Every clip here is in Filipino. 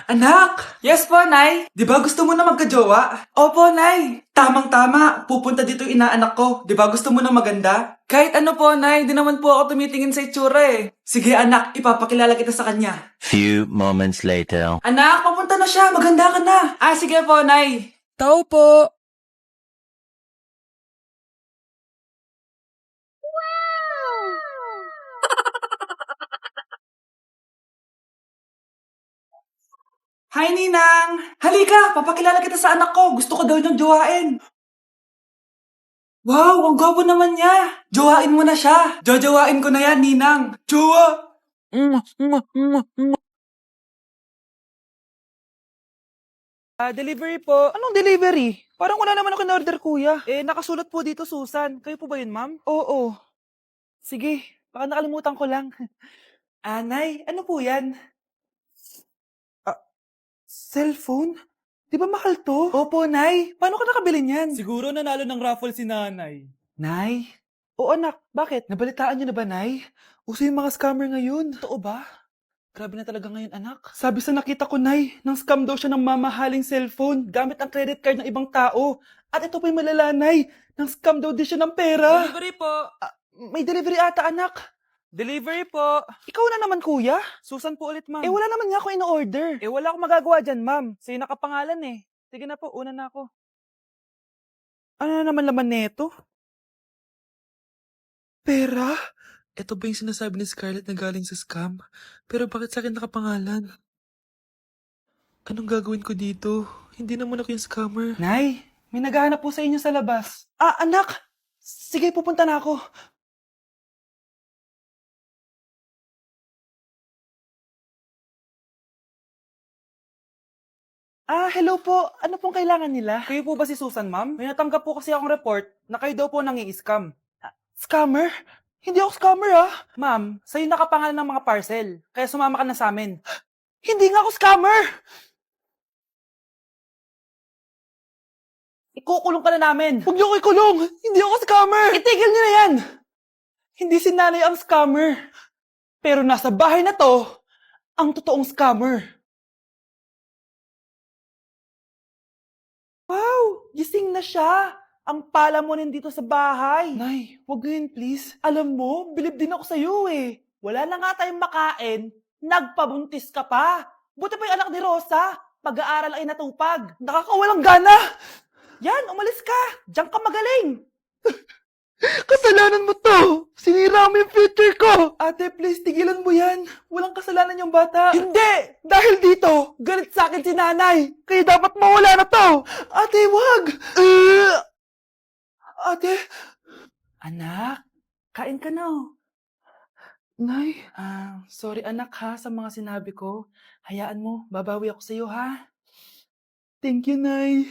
Anak! Yes po, Nay. Di ba gusto mo na magka-jowa? Opo, Nay. Tamang-tama, pupunta dito yung inaanak ko. Di ba gusto mo na maganda? Kahit ano po, Nay. Di naman po ako tumitingin sa itsura eh. Sige anak, ipapakilala kita sa kanya. Few moments later. Anak, papunta na siya. Maganda ka na. Sige po, Nay. Tao po! Hi, Ninang! Halika, papakilala kita sa anak ko. Gusto ko daw niyang jowain. Wow, ang gwapo naman niya. Jowain mo na siya. Jojowain ko na yan, Ninang. Jowa! Delivery po. Anong delivery? Parang wala naman ako in-order, kuya. Nakasulat po dito, Susan. Kayo po ba yun, ma'am? Oo. Sige, baka nakalimutan ko lang. Anay, ano po yan? Cellphone? Di ba mahal to? Opo, Nay. Paano ka nakabili niyan? Siguro nanalo ng raffle si nanay. Nay? Oo, anak. Bakit? Nabalitaan niyo na ba, Nay? Uso yung mga scammer ngayon. Totoo ba? Grabe na talaga ngayon, anak. Sabi sa nakita ko, Nay, nang scam daw siya ng mamahaling cellphone gamit ang credit card ng ibang tao. At ito pa yung malala, Nay. Nang scam daw din siya ng pera. Delivery po. May delivery ata, anak. Delivery po. Ikaw na naman, kuya. Susan po ulit, ma'am. Wala naman nga ako in-order. Wala akong magagawa dyan, ma'am. Sa'yo nakapangalan eh. Sige na po, una na ako. Ano na naman laman neto? Pera? Ito ba yung sinasabi ni Scarlett na galing sa scam? Pero bakit sa akin nakapangalan? Anong gagawin ko dito? Hindi naman ako yung scammer. Nay, may naghahanap po sa inyo sa labas. Anak! Sige, pupunta na ako. Hello po. Ano pong kailangan nila? Kayo po ba si Susan, ma'am? May natanggap po kasi akong report na kayo daw po nangi-scam. Scammer? Hindi ako scammer, Ma'am, sa'yo nakapangalan ng mga parcel. Kaya sumama ka na sa amin. Hindi nga ako scammer! Ikukulong ka na namin. Huwag niyo ko ikulong! Hindi ako scammer! Itigil niyo na yan! Hindi si nanay ang scammer. Pero nasa bahay na to, ang totoong scammer. Wow! Gising na siya! Ang pala mo nandito sa bahay. Nay, wag ngayon please. Alam mo, bilib din ako sa'yo eh. Wala na nga tayong makain, nagpabuntis ka pa. Buti pa yung anak ni Rosa, pag-aaral ay natupag. Nakakawalang gana! Yan, umalis ka! Diyan ka magaling! Kasalanan mo to! Sinira mo yung future ko! Ate, please, tigilan mo yan. Walang kasalanan yung bata. Hindi! Dahil dito, galit sa akin si nanay. Kaya dapat mawala na to! Ate, wag! Ate! Anak, kain ka na. Nay? Sorry anak ha sa mga sinabi ko. Hayaan mo, babawi ako sa'yo ha. Thank you, Nay.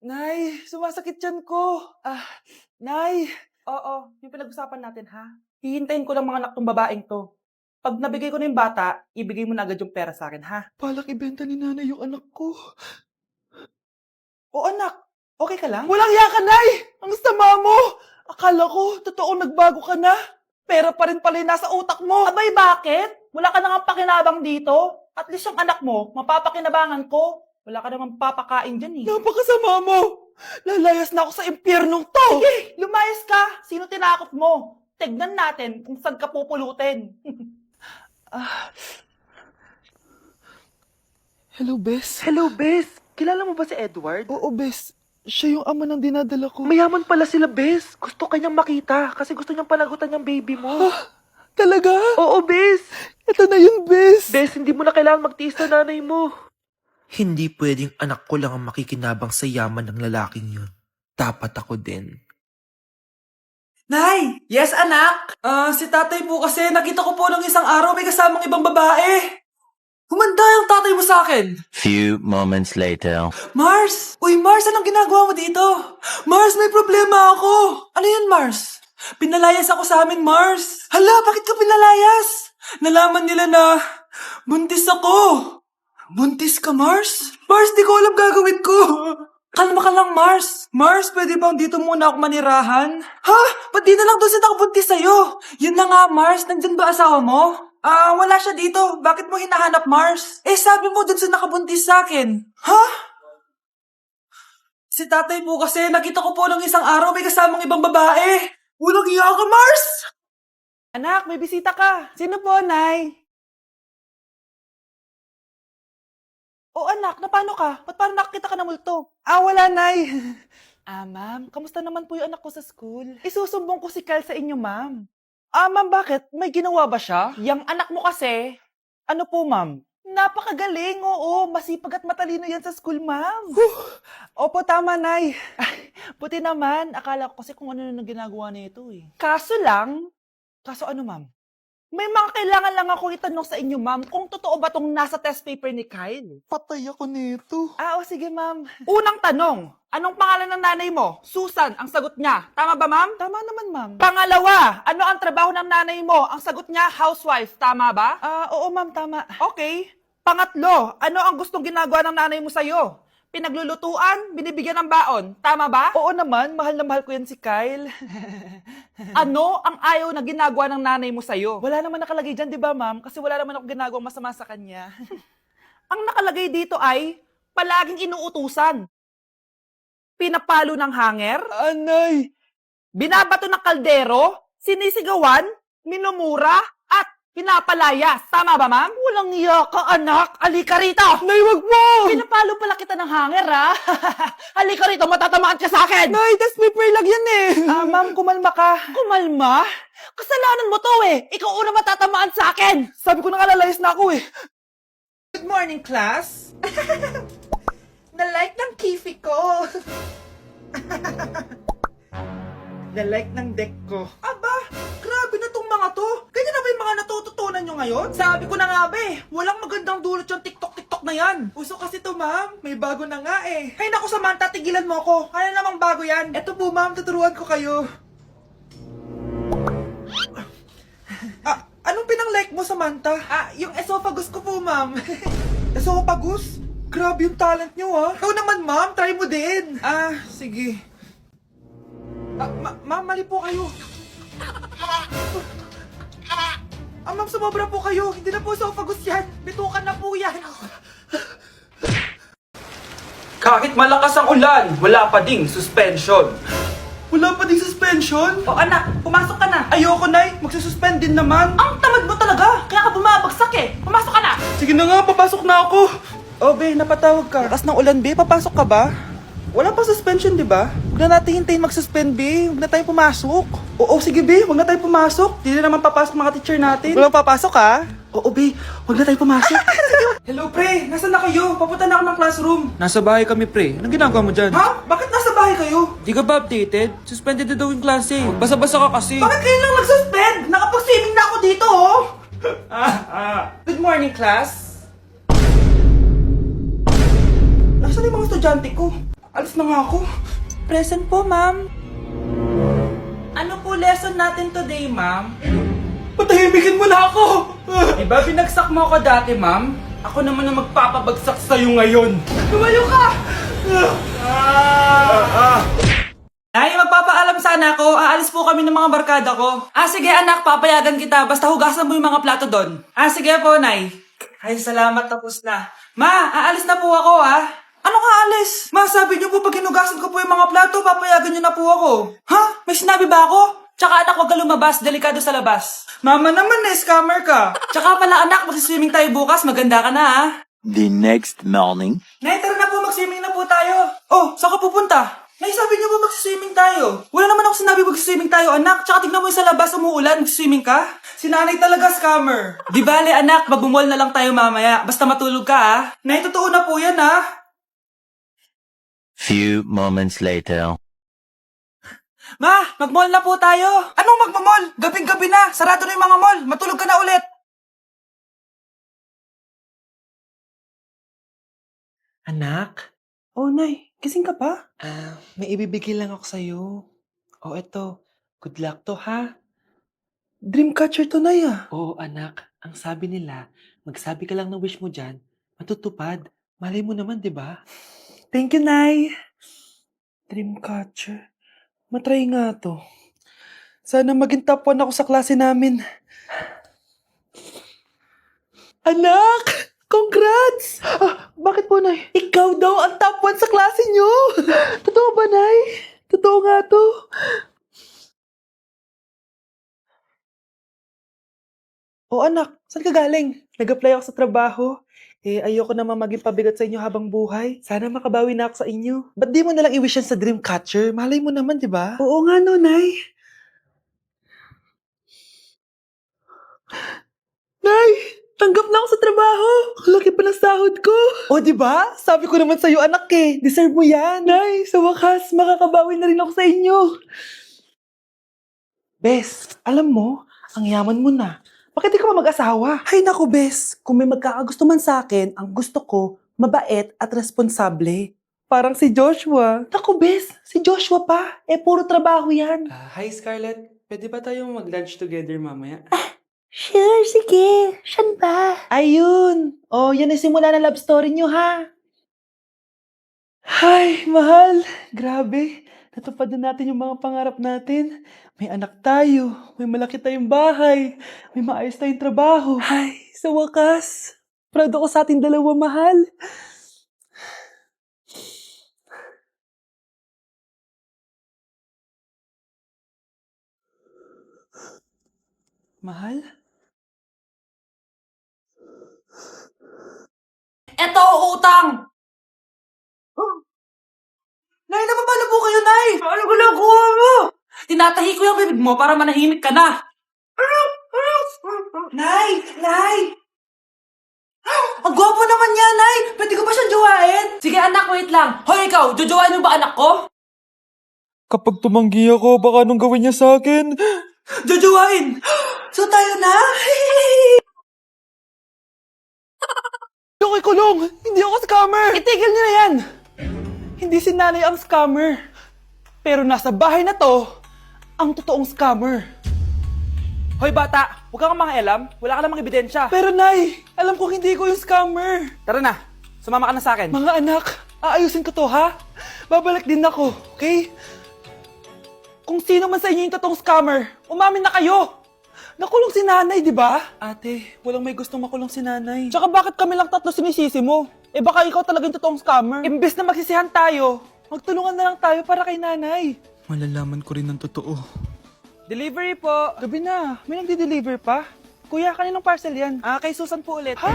Nay, sumasakit yan ko. Nay. Oo, yung pinag-usapan natin ha. Hihintayin ko lang mga anak tong babaeng to. Pag nabigay ko na yung bata, ibigay mo na agad yung pera sa akin ha. Balak ibenta ni nanay yung anak ko. O anak, okay ka lang? Walang iya ka, Nay! Ang sama mo! Akala ko, totoo nagbago ka na. Pera pa rin pala yung nasa utak mo. Abay, bakit? Wala ka nang pakinabang dito. At least yung anak mo, mapapakinabangan ko. Wala ka namang papakain dyan eh. Napakasama mo! Lalayas na ako sa impyernong to! Sige, lumayas ka! Sino tinakot mo? Tignan natin kung saan ka pupulutin. Hello, Bes. Hello, Bes. Kilala mo ba si Edward? Oo, Bes. Siya yung ama ng dinadala ko. Mayaman pala sila, Bes. Gusto kanyang makita kasi gusto niyang panagutan yung baby mo. Talaga? Oo, Bes. Ito na yun, Bes. Bes, hindi mo na kailangan magtiis na nanay mo. Hindi pwedeng anak ko lang ang makikinabang sa yaman ng lalaking yun. Dapat ako din. Nay! Yes, anak! Si tatay po kasi nakita ko po nung isang araw may kasamang ibang babae. Humanda yung tatay mo sa akin. Few moments later. Mars! Uy, Mars, anong ginagawa mo dito? Mars, may problema ako. Ano yan, Mars? Pinalayas ako sa amin, Mars. Hala, bakit ka pinalayas? Nalaman nila na buntis ako. Buntis ka, Mars? Mars, di ko alam gagawin ko. Kalma ka lang, Mars. Mars, pwede bang dito muna ako manirahan? Ha? Ba't di na lang doon sa nakabuntis sa'yo? Yun na nga, Mars. Nandyan ba asawa mo? Wala siya dito. Bakit mo hinahanap, Mars? Eh, sabi mo dun sa nakabuntis sa akin. Ha? Si tatay po kasi, nakita ko po ng isang araw may kasamang ibang babae. Unang iya ka, Mars! Anak, may bisita ka. Sino po, Nay? O anak, na paano ka? Ba't parang nakakita ka ng multo? Wala, Nay. Ma'am, kamusta naman po yung anak ko sa school? Isusumbong ko si Kyle sa inyo, ma'am. Ma'am, bakit? May ginawa ba siya? Yang anak mo kasi, ano po, ma'am? Napakagaling, oo. Masipag at matalino yan sa school, ma'am. Opo, tama, Nay. Buti naman. Akala ko kasi kung ano na ginagawa nito eh. Kaso ano, ma'am? May mga kailangan lang ako itanong sa inyo, ma'am, kung totoo ba tong nasa test paper ni Kyle. Patay ako nito. O sige, ma'am. Unang tanong, anong pangalan ng nanay mo? Susan, ang sagot niya. Tama ba, ma'am? Tama naman, ma'am. Pangalawa, ano ang trabaho ng nanay mo? Ang sagot niya, housewife. Tama ba? Oo, ma'am, tama. Okay. Pangatlo, ano ang gustong ginagawa ng nanay mo sa'yo? Pinaglulutuan, binibigyan ng baon. Tama ba? Oo naman, mahal na mahal ko yan si Kyle. Ano ang ayaw na ginagawa ng nanay mo sa'yo? Wala naman nakalagay dyan, di ba, ma'am? Kasi wala naman ako ginagawang masama sa kanya. Ang nakalagay dito ay palaging inuutusan. Pinapalo ng hanger, Anay! binabato ng kaldero, sinisigawan, minumura, at pinapalayas. Tama ba, ma'am? Walang iya ka, anak. Halika rito! Nay, wag mo! Pinapalo pala kita ng hanger, ha? Halika rito, matatamaan ka sa akin! Nay, test paper lang yan eh! Ma'am, kumalma ka. Kumalma? Kasalanan mo to eh. Ikaw una matatamaan sa akin. Sabi ko nakalalayas na ako eh. Good morning, class. Na-like ng kifi ko. Na-like ng deck ko. Aba, grabe na tong mga to. Ganyan na ba yung mga natututunan nyo ngayon? Sabi ko na nga ba eh, walang magandang dulot yung TikTok na yan. Uso kasi to, ma'am. May bago na nga eh. Hay naku, Samantha, tigilan mo ako. Ano namang bago yan? Eto po, ma'am, tuturuan ko kayo. Anong pinang-like mo, Samantha? Yung esophagus ko po, ma'am. Esophagus? Grabe yung talent nyo, ah. Ikaw naman, ma'am. Try mo din. Sige. Ma'am, mali po kayo. Ma'am, sumobra po kayo. Hindi na po esophagus yan. Bitukan na po yan. Kahit malakas ang ulan, wala pa ding suspension. Wala pa ding suspension? O anak, pumasok ka na. Ayoko, Nay. Magsususpend din naman. Ang tamad mo talaga. Kaya ka bumabagsak eh. Pumasok ka na. Sige na nga, papasok na ako. Oh, be, napatawag ka. Lakas ng ulan, be. Papasok ka ba? Wala pa suspension, di ba? Huwag na natin hintayin mag-suspend, be. Huwag na tayo pumasok. Oo, sige, be. Huwag na tayo pumasok. Hindi na naman papasok mga teacher natin. Walang papasok, ha? Oo, be. Huwag na tayo pumasok. Hello, pre. Nasaan na kayo? Papunta na ako ng classroom. Nasa bahay kami, pre. Anong ginagawa mo dyan? Ha? Bakit nasa bahay kayo? Di ka ba updated? Suspended na daw yung klase. Basa-basa ka kasi. Bakit kayo lang nag-suspend? Nakapag-swimming na ako dito, oh. Good morning, class. Nasaan yung mga estudyante ko? Alis na nga ako. Present po, ma'am. Ano po lesson natin today, ma'am? Patahimikin mo na ako. Diba binagsak mo ako dati, ma'am? Ako naman ang magpapabagsak sa'yo ngayon. Lumayo ka. Ay, magpapaalam sana ako. Aalis po kami ng mga barkada ko. Sige anak, papayagan kita. Basta hugasan mo yung mga plato doon. Sige po, Nay. Ay, salamat. Tapos na. Ma, aalis na po ako, Ano ka, alis? Ma, sabi niyo po pag hinugasan ko po yung mga plato, papayagan niyo na po ako. Ha? May sinabi ba ako? Tsaka anak, huwag ka lumabas. Delikado sa labas. Mama naman, scammer ka. Tsaka pala anak, magsiswimming tayo bukas. Maganda ka na, The next morning. Nay, tara na po, mag-swimming na po tayo. Oh, saan ka pupunta? Nay, sabi niyo po mag-swimming tayo. Wala naman ako sinabi mag-swimming tayo, anak. Tsaka tignan mo yung sa labas, umuulan, mag-swimming ka. Si nanay talaga, scammer. Di bale anak, magbumol na lang tayo mamaya. Basta matulog ka, Nay, totoo na po yan, Few moments later. Ma, mag-mall na po tayo. Anong magmamall? Gabing-gabi na. Sarado na yung mga mall. Matulog ka na ulit. Anak? Oh, Nay. Gising ka pa? May ibibigay lang ako sa'yo. Eto. Good luck to, ha? Dreamcatcher to, Nay, Oo, anak. Ang sabi nila, magsabi ka lang ng wish mo dyan, matutupad. Malay mo naman, di ba? Thank you, Nay. Dreamcatcher. Matry nga to. Sana maging top 1 ako sa klase namin. Anak! Congrats! Bakit po, Nay? Ikaw daw ang top 1 sa klase nyo! Totoo ba, Nay? Totoo nga to. O anak, saan ka galing? Nag-apply ako sa trabaho. Ayoko naman maging pabigat sa inyo habang buhay. Sana makabawi na ako sa inyo. Ba't di mo nalang i-wish yan sa Dreamcatcher? Malay mo naman, di ba? Oo nga no, Nay. Nay! Tanggap na ako sa trabaho! Ang laki pa ng sahod ko! O, di ba? Sabi ko naman sa'yo, anak eh. Deserve mo yan. Nay, sa wakas, makakabawi na rin ako sa inyo. Bes, alam mo, ang yaman mo na. Bakit di ka pa mag-asawa? Ay naku, Bes. Kung may magkakagusto man sa akin, ang gusto ko, mabait at responsable. Parang si Joshua. Naku, Bes. Si Joshua pa. Puro trabaho yan. Hi Scarlett, pwede ba tayong mag-lunch together mamaya? Sure, sige. Siyan ba? Ayun. Oh, yan ang simula na love story nyo, ha? Ay, mahal. Grabe. Natupad na natin yung mga pangarap natin. May anak tayo. May malaki tayong bahay. May maayos tayong trabaho. Ay, sa wakas. Proud ako sa ating dalawa, mahal. Mahal? Eto, utang! Nay, napapala po kayo, Nay! Ano ginagawa mo? Tinatahi ko yung bibig mo para manahimik ka na. Nay! Nay! Ang gwapo naman niya, Nay! Pwede ko ba siyang jowain? Sige, anak, wait lang. Hoy, ikaw, jojowain mo ba anak ko? Kapag tumanggi ako, baka anong gawin niya sa akin? Jojowain! So tayo na? Ako'y kulong! Hindi ako scammer! Itigil niyo na yan! Hindi si nanay ang scammer. Pero nasa bahay na to, ang totoong scammer. Hoy bata, huwag kang mangialam. Wala ka namang ebidensya. Pero nay, alam kong hindi ko yung scammer. Tara na, sumama ka na sa akin. Mga anak, aayusin ko to ha? Babalik din ako, okay? Kung sino man sa inyo yung totoong scammer, umamin na kayo! Nakulong si nanay, di ba? Ate, walang may gustong makulong si nanay. Tsaka bakit kami lang tatlo sinisisi mo? Baka ikaw talaga yung totoong scammer. Imbes na magsisihan tayo, magtulungan na lang tayo para kay nanay. Malalaman ko rin ng totoo. Delivery po. Gabi na, may nagdi-deliver pa? Kuya, kaninong parcel yan? Kay Susan po ulit. Ha?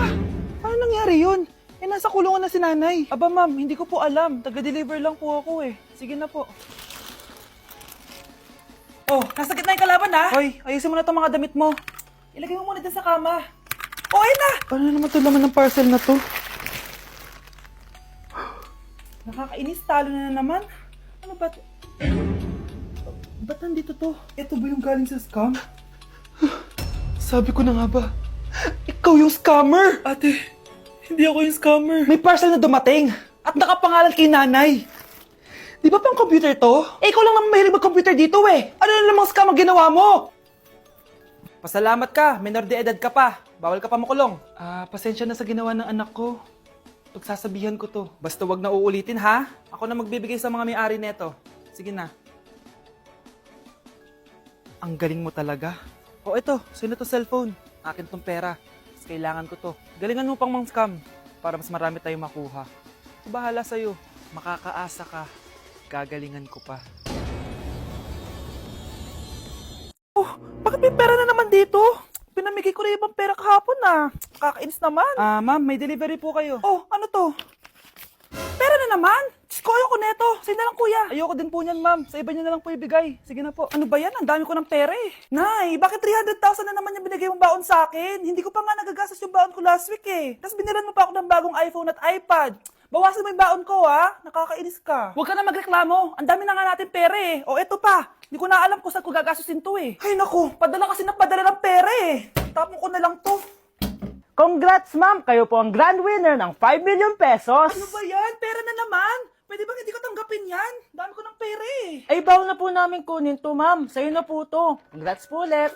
Paano nangyari yun? Nasa kulungan na si nanay. Aba ma'am, hindi ko po alam. Taga-deliver lang po ako eh. Sige na po. Oh, nasa gitna yung kalaban ha? Hoy, ayusin mo na itong mga damit mo. Ilagay mo muna dyan sa kama. Oh, ayun na! Paano naman ito laman ng parcel na to? Nakakainis, talo na naman. Ano ba ito? Ba't nandito to? Ito ba yung galing sa scam? Sabi ko na nga ba, ikaw yung scammer! Ate, hindi ako yung scammer. May parcel na dumating at nakapangalan kay nanay. Di ba pang computer to? Ikaw lang naman mahilig mag-computer dito eh. Ano na namang scam ang ginawa mo? Pasalamat ka, minor de edad ka pa. Bawal ka pa makulong. Pasensya na sa ginawa ng anak ko. Pagsasabihan ko to. Basta wag na uulitin ha. Ako na magbibigay sa mga may-ari neto. Sige na. Ang galing mo talaga. O ito, sino to cellphone? Akin tong pera. Mas kailangan ko to. Galingan mo pang mang-scam para mas marami tayong makuha. Bahala sa'yo. Makakaasa ka. Gagalingan ko pa. Oh, bakit may pera na naman dito? Pinamigay ko rin ibang pera kahapon ah. Kakainis naman. Ma'am, may delivery po kayo. Oh, ano to? Pera na naman? Diyos ko, ayoko neto. Sa'yo na lang kuya. Ayoko din po niyan ma'am. Sa iba niyo na lang po ibigay. Sige na po. Ano ba yan? Ang dami ko ng pera eh. Nay, bakit 300,000 na naman yung binigay mong baon sa akin? Hindi ko pa nga nagagastos yung baon ko last week eh. Tapos biniran mo pa ako ng bagong iPhone at iPad. Bawasan mo yung baon ko, ha? Nakakainis ka. Huwag ka na magreklamo. Ang dami na nga natin pera, eh. O, eto pa. Hindi ko na alam kung saan ko gagastusin to, eh. Ay, naku. Padala kasi ng padala ng pera, eh. Tapon ko na lang to. Congrats, ma'am! Kayo po ang grand winner ng 5 million pesos. Ano ba yan? Pera na naman. Pwede ba hindi ko tanggapin yan? Dami ko ng pera, eh. Ay, bawal na po namin kunin to, ma'am. Sa'yo na po to. Congrats po ulit.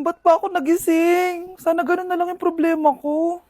Ba't pa ako nagising? Sana ganun na lang yung problema ko.